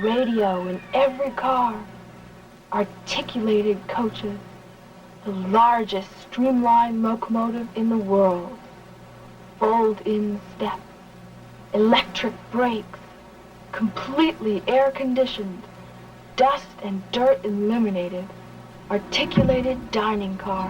radio in every car, articulated coaches, the largest streamlined locomotive in the world, fold-in step, electric brakes, completely air-conditioned, dust and dirt eliminated, articulated dining car.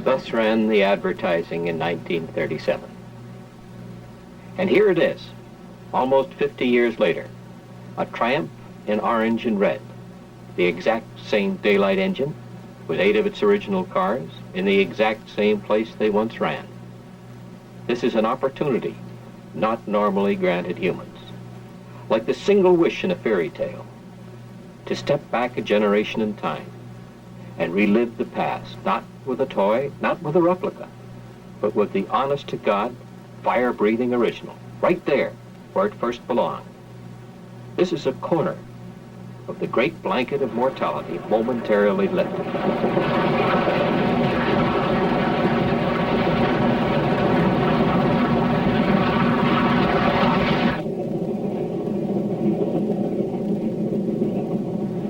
Thus ran the advertising in 1937. And here it is, almost 50 years later, a Triumph in orange and red, the exact same daylight engine, with 8 of its original cars, in the exact same place they once ran. This is an opportunity not normally granted humans, like the single wish in a fairy tale, to step back a generation in time and relive the past, not with a toy, not with a replica, but with the honest-to-God, fire-breathing original, right there where it first belonged. This is a corner of the great blanket of mortality momentarily lifted.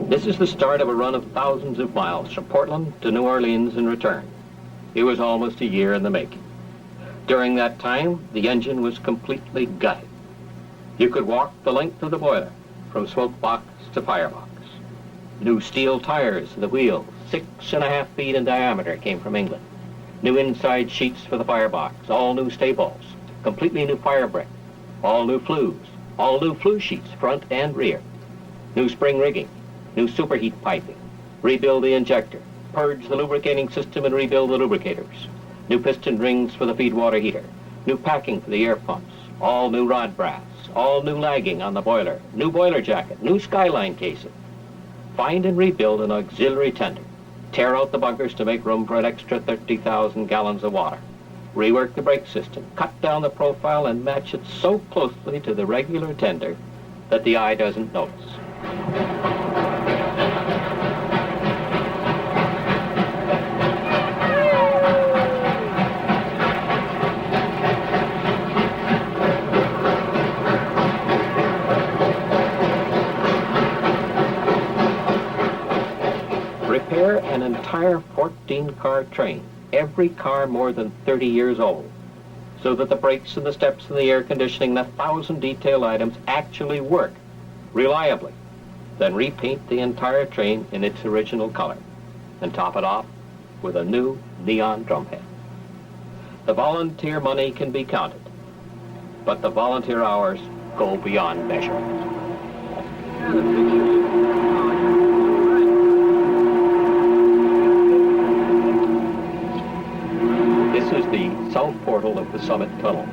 This is the start of a run of thousands of miles from Portland to New Orleans and return. It was almost a year in the making. During that time, the engine was completely gutted. You could walk the length of the boiler, from smoke box to firebox. New steel tires for the wheels, 6.5 feet in diameter, came from England. New inside sheets for the firebox, all new stay balls, completely new fire brick, all new flues, all new flue sheets, front and rear. New spring rigging, new superheat piping, rebuild the injector, purge the lubricating system and rebuild the lubricators, new piston rings for the feed water heater, new packing for the air pumps, all new rod brass, all new lagging on the boiler, new boiler jacket, new skyline casing. Find and rebuild an auxiliary tender, tear out the bunkers to make room for an extra 30,000 gallons of water, rework the brake system, cut down the profile and match it so closely to the regular tender that the eye doesn't notice. Repair an entire 14-car train, every car more than 30 years old, so that the brakes and the steps and the air conditioning, the 1,000 detail items actually work reliably. Then repaint the entire train in its original color and top it off with a new neon drumhead. The volunteer money can be counted, but the volunteer hours go beyond measure. This is the south portal of the Summit Tunnel.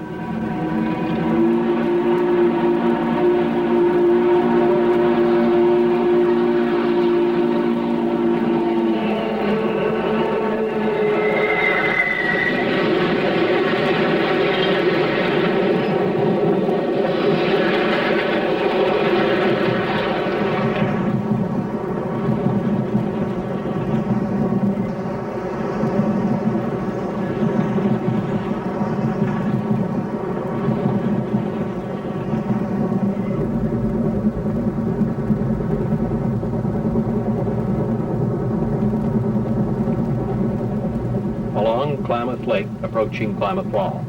Along Klamath Lake, approaching Klamath Falls.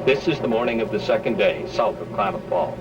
This is the morning of the second day, south of Klamath Falls.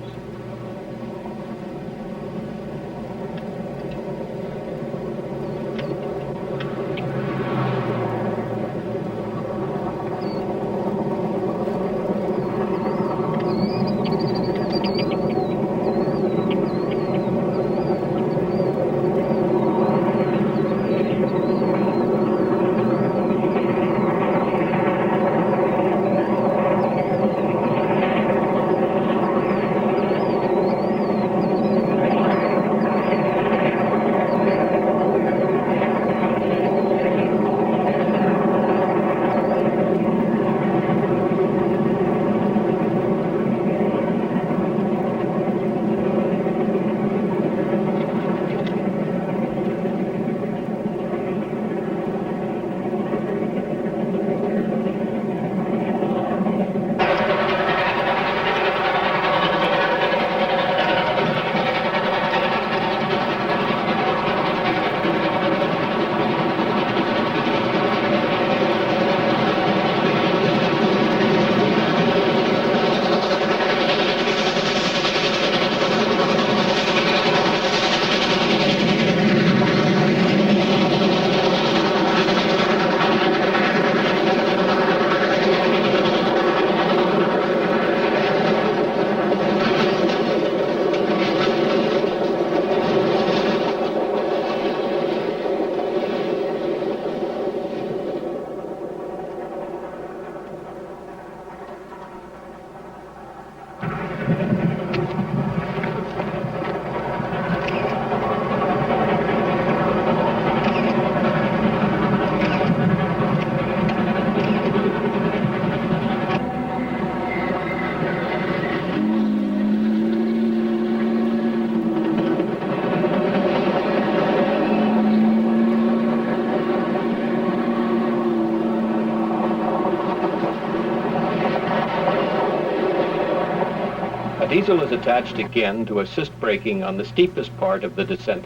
Diesel is attached again to assist braking on the steepest part of the descent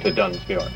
to Dunsmuir.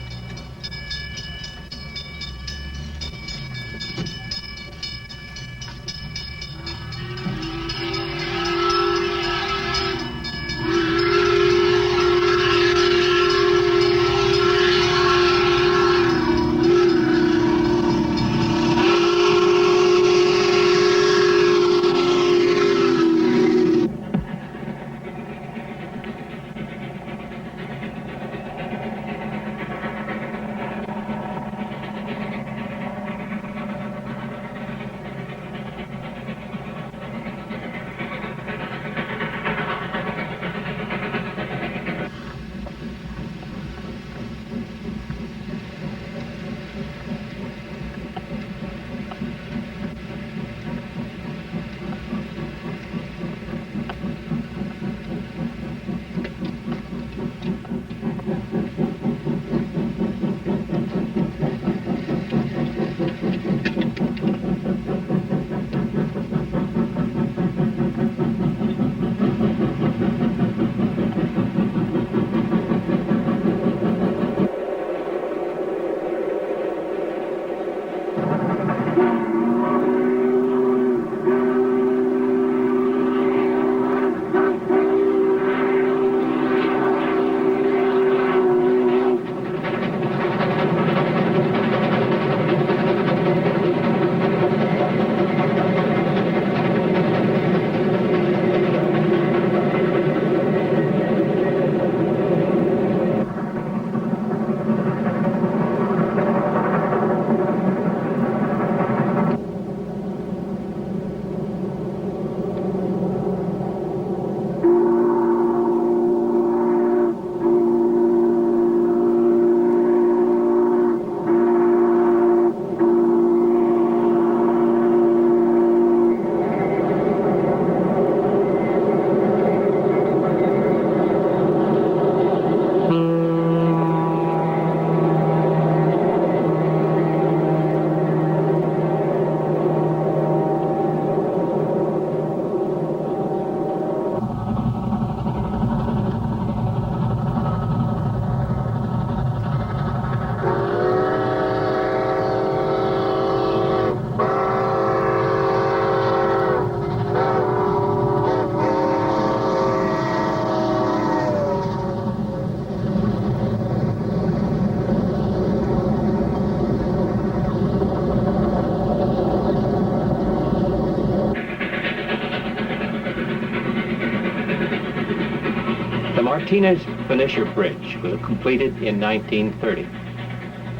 Martinez Benicia Bridge was completed in 1930.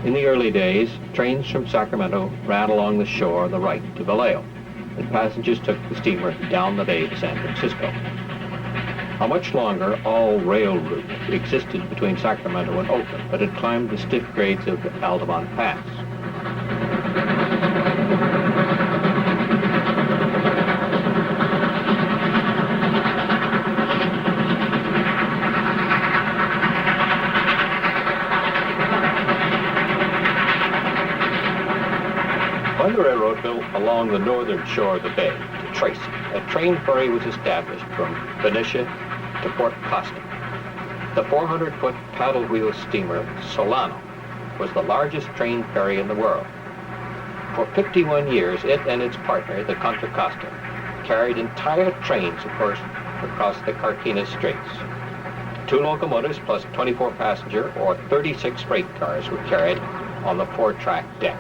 In the early days, trains from Sacramento ran along the shore on the right to Vallejo, and passengers took the steamer down the bay to San Francisco. A much longer all-rail route existed between Sacramento and Oakland, but had climbed the stiff grades of the Altamont Pass. When the railroad built along the northern shore of the bay to Tracy, a train ferry was established from Benicia to Port Costa. The 400-foot paddle wheel steamer Solano was the largest train ferry in the world. For 51 years, it and its partner, the Contra Costa, carried entire trains across the Carquinez Straits. 2 locomotives plus 24 passenger or 36 freight cars were carried on the 4-track deck.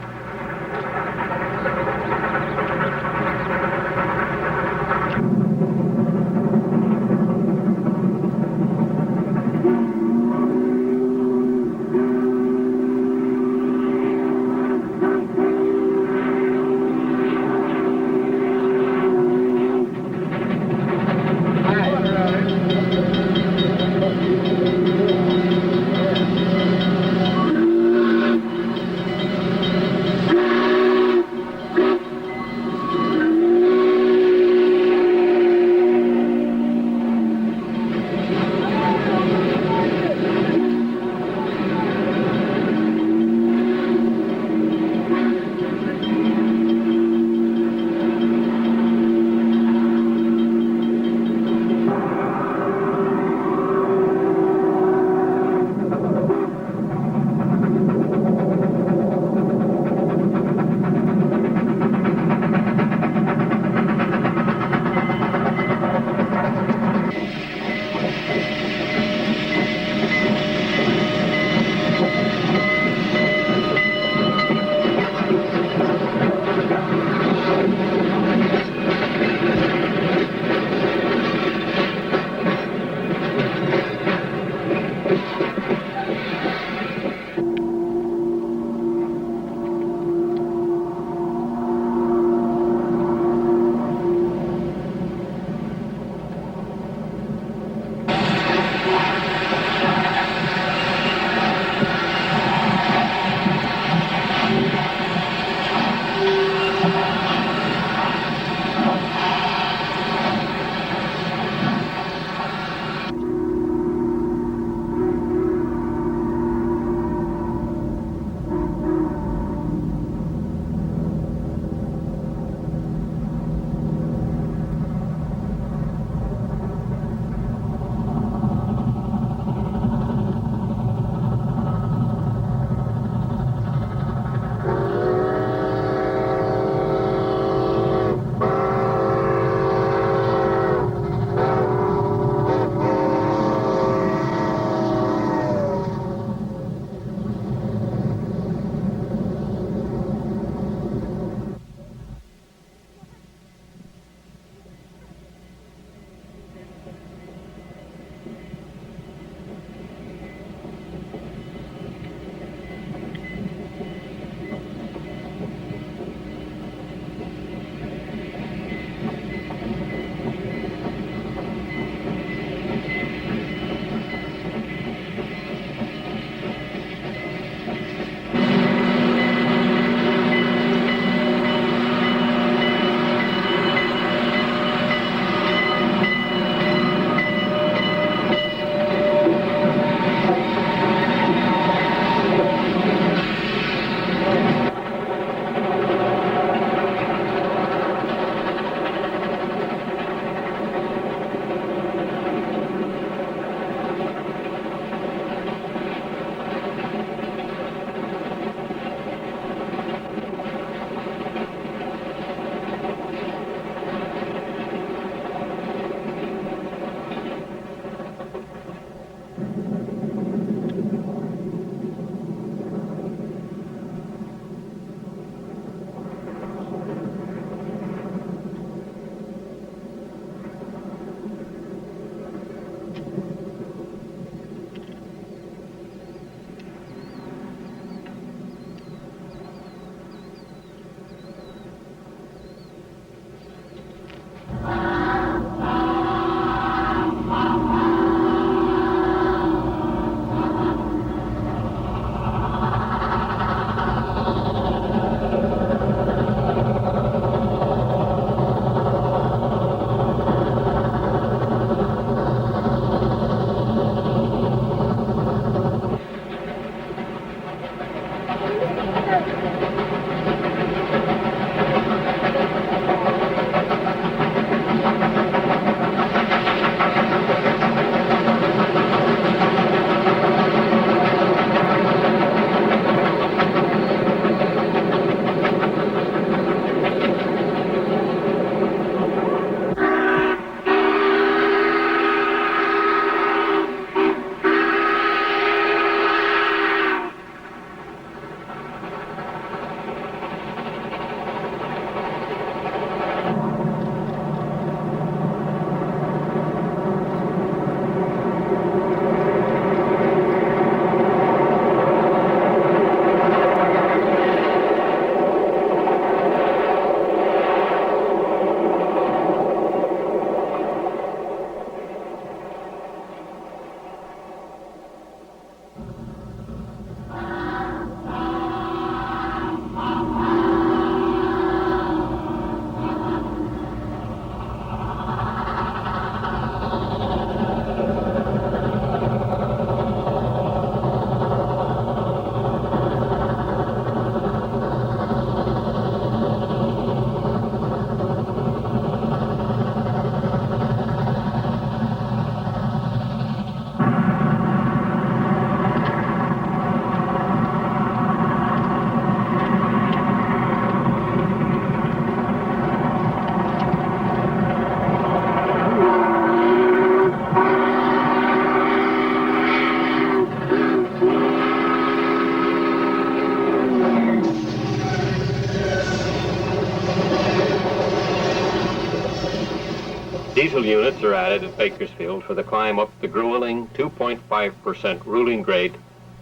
Diesel units are added at Bakersfield for the climb up the grueling 2.5% ruling grade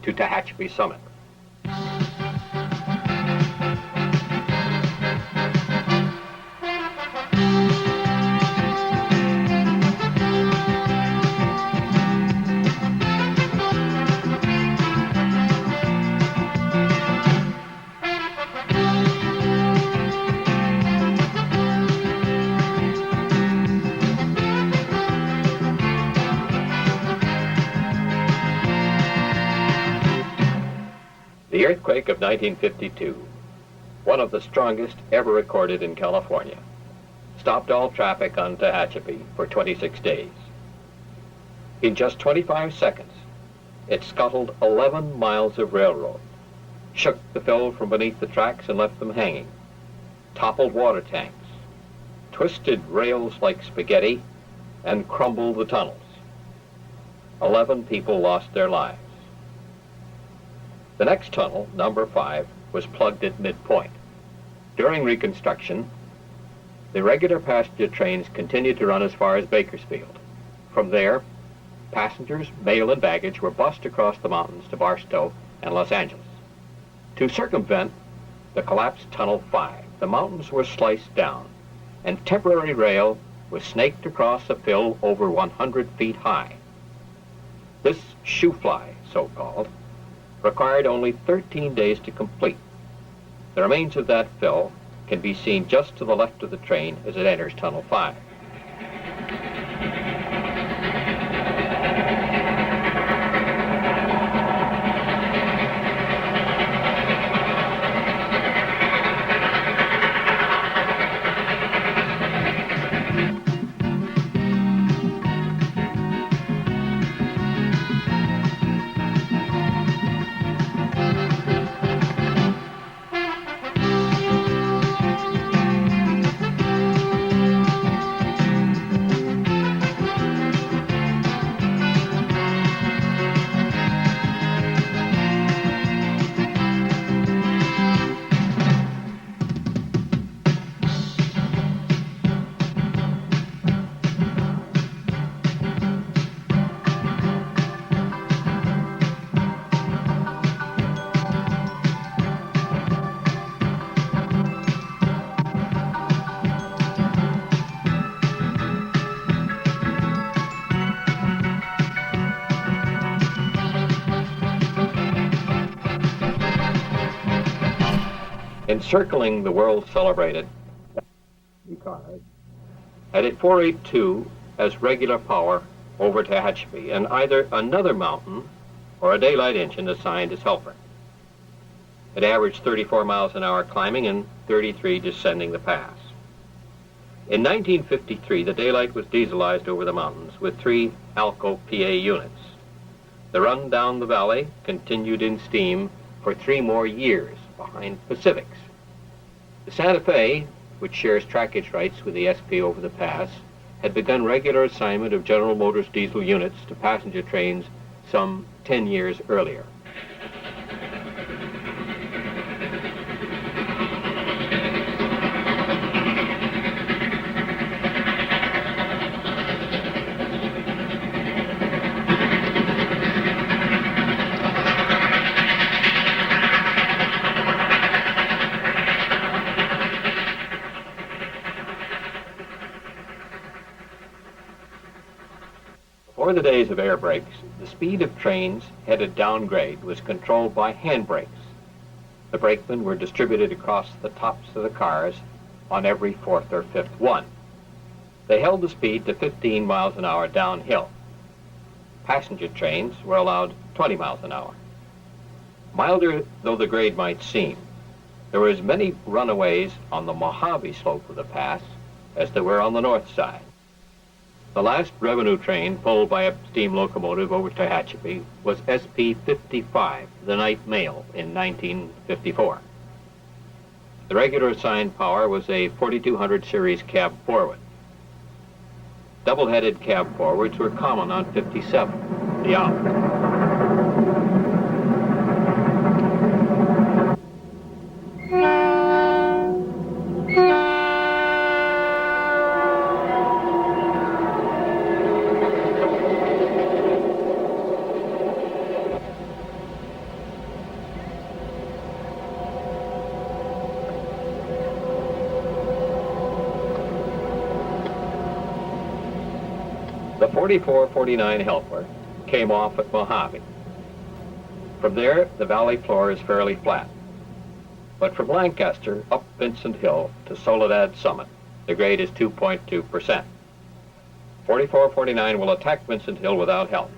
to Tehachapi Summit. The earthquake of 1952, one of the strongest ever recorded in California, stopped all traffic on Tehachapi for 26 days. In just 25 seconds, it scuttled 11 miles of railroad, shook the fill from beneath the tracks and left them hanging, toppled water tanks, twisted rails like spaghetti, and crumbled the tunnels. 11 people lost their lives. The next tunnel, number 5, was plugged at midpoint. During reconstruction, the regular passenger trains continued to run as far as Bakersfield. From there, passengers, mail, and baggage were bussed across the mountains to Barstow and Los Angeles. To circumvent the collapsed Tunnel 5, the mountains were sliced down, and temporary rail was snaked across a fill over 100 feet high. This shoe fly, so-called, required only 13 days to complete. The remains of that fill can be seen just to the left of the train as it enters Tunnel 5. Encircling the world-celebrated cars, headed 482 as regular power over Tehachapi, and either another mountain or a daylight engine assigned as helper. It averaged 34 miles an hour climbing and 33 descending the pass. In 1953, the daylight was dieselized over the mountains with 3 Alco PA units. The run down the valley continued in steam for 3 more years behind Pacific's. The Santa Fe, which shares trackage rights with the SP over the pass, had begun regular assignment of General Motors diesel units to passenger trains some 10 years earlier. Before the days of air brakes, the speed of trains headed downgrade was controlled by hand brakes. The brakemen were distributed across the tops of the cars on every 4th or 5th one. They held the speed to 15 miles an hour downhill. Passenger trains were allowed 20 miles an hour. Milder though the grade might seem, there were as many runaways on the Mojave slope of the pass as there were on the north side. The last revenue train pulled by a steam locomotive over Tehachapi was SP-55, the night mail, in 1954. The regular assigned power was a 4200 series cab forward. Double-headed cab forwards were common on 57, the hour. 4449 helper came off at Mojave. From there, the valley floor is fairly flat. But from Lancaster up Vincent Hill to Soledad Summit, the grade is 2.2%. 4449 will attack Vincent Hill without help.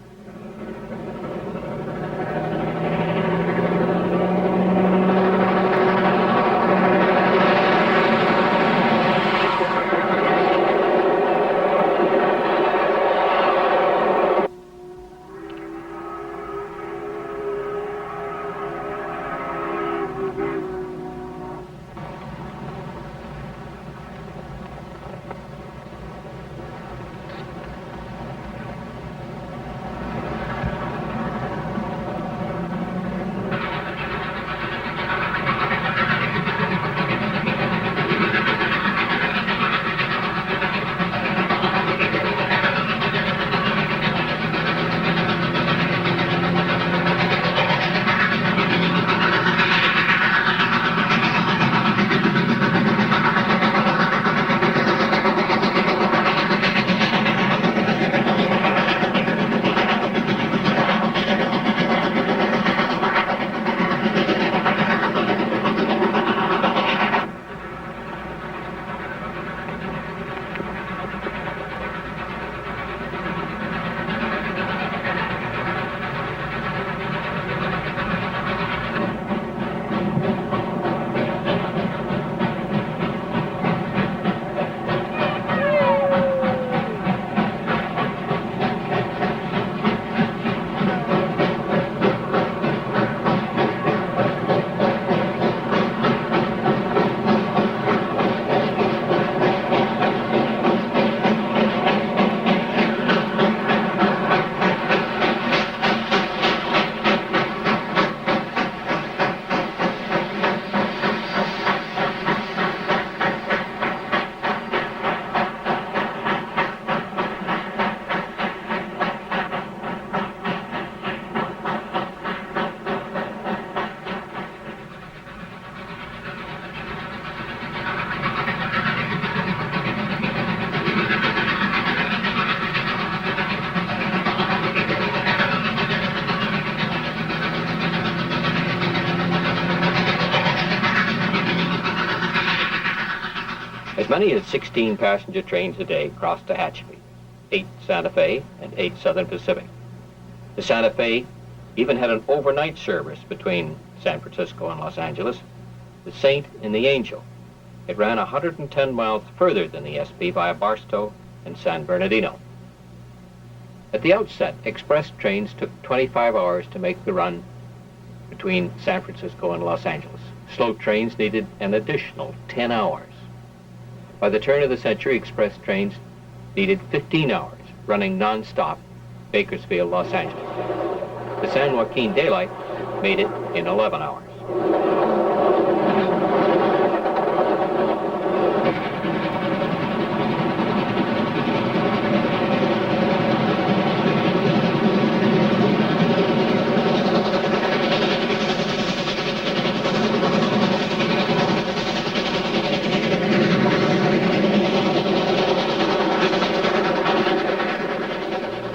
As many as 16 passenger trains a day cross Tehachapi, 8 Santa Fe and 8 Southern Pacific. The Santa Fe even had an overnight service between San Francisco and Los Angeles, the Saint and the Angel. It ran 110 miles further than the SP via Barstow and San Bernardino. At the outset, express trains took 25 hours to make the run between San Francisco and Los Angeles. Slow trains needed an additional 10 hours. By the turn of the century, express trains needed 15 hours, running non-stop Bakersfield, Los Angeles. The San Joaquin Daylight made it in 11 hours.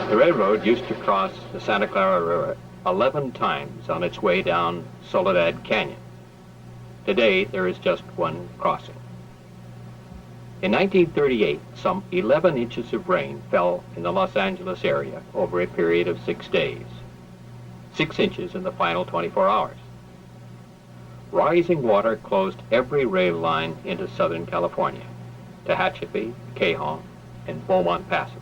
The railroad used to cross the Santa Clara River 11 times on its way down Soledad Canyon. Today, there is just one crossing. In 1938, some 11 inches of rain fell in the Los Angeles area over a period of 6 days. 6 inches in the final 24 hours. Rising water closed every rail line into Southern California, Tehachapi, Cajon, and Beaumont passes.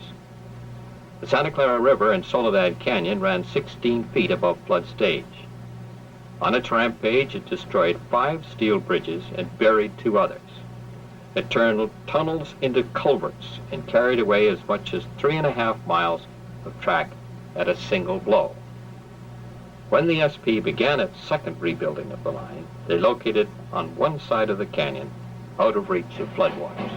The Santa Clara River and Soledad Canyon ran 16 feet above flood stage. On its rampage, it destroyed 5 steel bridges and buried 2 others. It turned tunnels into culverts and carried away as much as 3.5 miles of track at a single blow. When the SP began its second rebuilding of the line, they located on one side of the canyon, out of reach of floodwaters.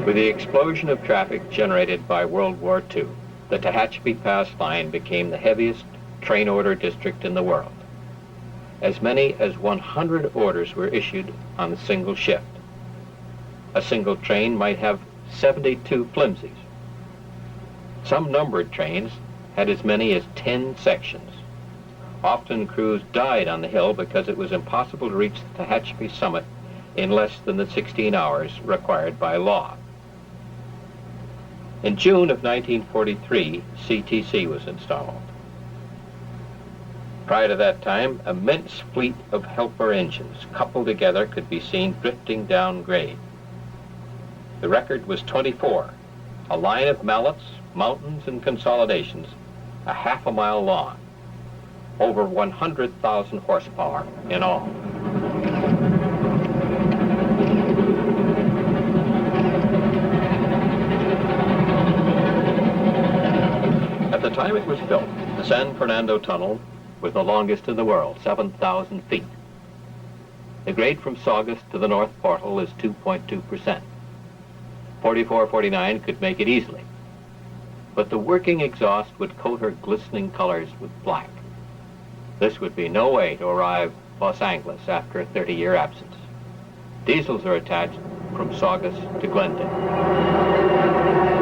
With the explosion of traffic generated by World War II, the Tehachapi Pass line became the heaviest train order district in the world. As many as 100 orders were issued on a single shift. A single train might have 72 flimsies. Some numbered trains had as many as 10 sections. Often crews died on the hill because it was impossible to reach the Tehachapi summit in less than the 16 hours required by law. In June of 1943, CTC was installed. Prior to that time, an immense fleet of helper engines coupled together could be seen drifting down grade. The record was 24, a line of mallets, mountains, and consolidations, a half a mile long, over 100,000 horsepower in all. At the time it was built, the San Fernando Tunnel was the longest in the world, 7,000 feet. The grade from Saugus to the North Portal is 2.2%. 4449 could make it easily, but the working exhaust would coat her glistening colors with black. This would be no way to arrive Los Angeles after a 30-year absence. Diesels are attached from Saugus to Glendale.